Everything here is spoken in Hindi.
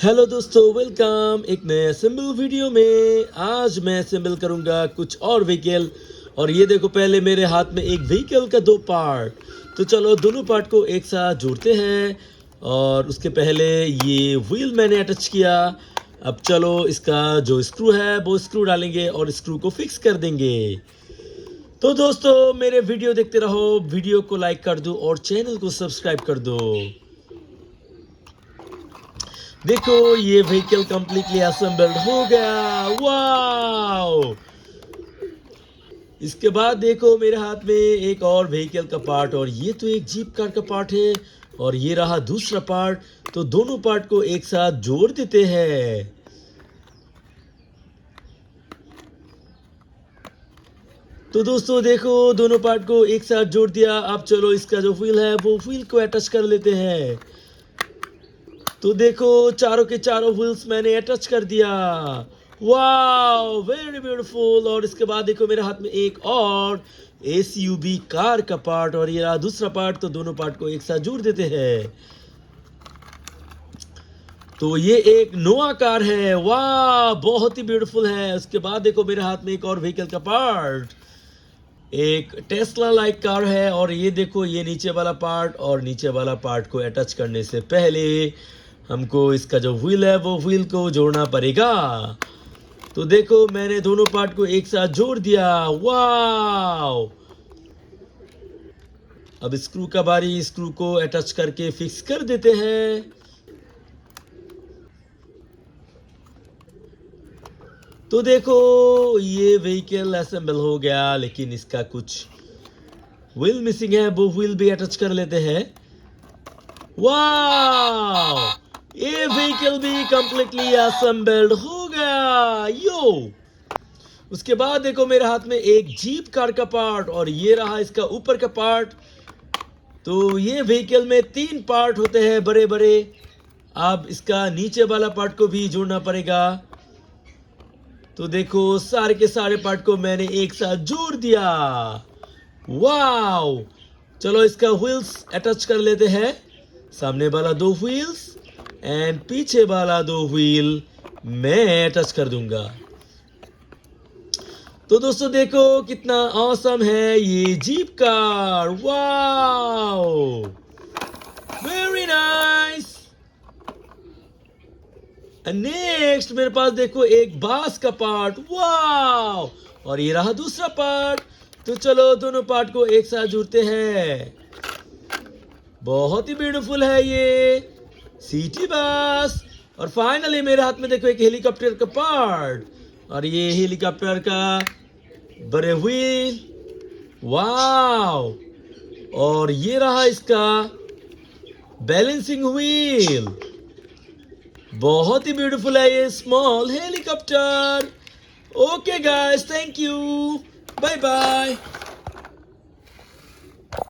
हेलो दोस्तों, वेलकम एक नए असेंबल वीडियो में। आज मैं असेंबल करूंगा कुछ और व्हीकल। और ये देखो, पहले मेरे हाथ में एक व्हीकल का दो पार्ट। तो चलो दोनों पार्ट को एक साथ जोड़ते हैं। और उसके पहले ये व्हील मैंने अटैच किया। अब चलो इसका जो स्क्रू है वो स्क्रू डालेंगे और स्क्रू को फिक्स कर देंगे। तो दोस्तों मेरे वीडियो देखते रहो, वीडियो को लाइक कर दो और चैनल को सब्सक्राइब कर दो। देखो ये व्हीकल कंप्लीटली असेंबल्ड हो गया। वाओ! इसके बाद देखो मेरे हाथ में एक और व्हीकल का पार्ट, और ये तो एक जीप कार का पार्ट है और ये रहा दूसरा पार्ट। तो दोनों पार्ट को एक साथ जोड़ देते हैं। तो दोस्तों देखो दोनों पार्ट को एक साथ जोड़ दिया। अब चलो इसका जो व्हील है वो व्हील को अटैच कर लेते हैं। तो देखो चारों के चारों व्हील्स मैंने अटैच कर दिया। Wow, very beautiful. और इसके बाद देखो मेरे हाथ में एक और एसयूवी कार का पार्ट, और ये रहा दूसरा पार्ट। तो दोनों पार्ट को एक साथ जोड़ देते हैं। तो ये एक नोआ कार है। वाह, बहुत ही ब्यूटीफुल है। उसके बाद देखो मेरे हाथ में एक और व्हीकल का पार्ट, एक टेस्ला लाइक कार है। और ये देखो ये नीचे वाला पार्ट, और नीचे वाला पार्ट को अटैच करने से पहले हमको इसका जो व्हील है वो व्हील को जोड़ना पड़ेगा। तो देखो मैंने दोनों पार्ट को एक साथ जोड़ दिया। वाओ! अब स्क्रू का बारी, स्क्रू को अटैच करके फिक्स कर देते हैं। तो देखो ये व्हीकल असेंबल हो गया, लेकिन इसका कुछ व्हील मिसिंग है, वो व्हील भी अटैच कर लेते हैं। वाओ! ये व्हीकल भी कंप्लीटली असेंबल्ड हो गया। यो! उसके बाद देखो मेरे हाथ में एक जीप कार का पार्ट, और ये रहा इसका ऊपर का पार्ट। तो ये व्हीकल में 3 पार्ट होते हैं बड़े बड़े। अब इसका नीचे वाला पार्ट को भी जोड़ना पड़ेगा। तो देखो सारे के सारे पार्ट को मैंने एक साथ जोड़ दिया। वाओ! चलो इसका व्हील्स अटैच कर लेते हैं। सामने वाला 2 व्हील्स एंड पीछे वाला 2 व्हील मैं अटैच कर दूंगा। तो दोस्तों देखो कितना ऑसम है ये jeep car. Wow, very nice. Next मेरे पास देखो एक बांस का पार्ट। वाओ! और ये रहा दूसरा पार्ट। तो चलो दोनों पार्ट को एक साथ जोड़ते हैं। बहुत ही ब्यूटीफुल है ये सिटी बस। और फाइनली मेरे हाथ में देखो एक हेलीकॉप्टर का पार्ट, और ये हेलीकॉप्टर का बड़े व्हील। वाओ! और ये रहा इसका बैलेंसिंग व्हील। बहुत ही ब्यूटीफुल है ये small helicopter. Okay guys, thank you, bye bye.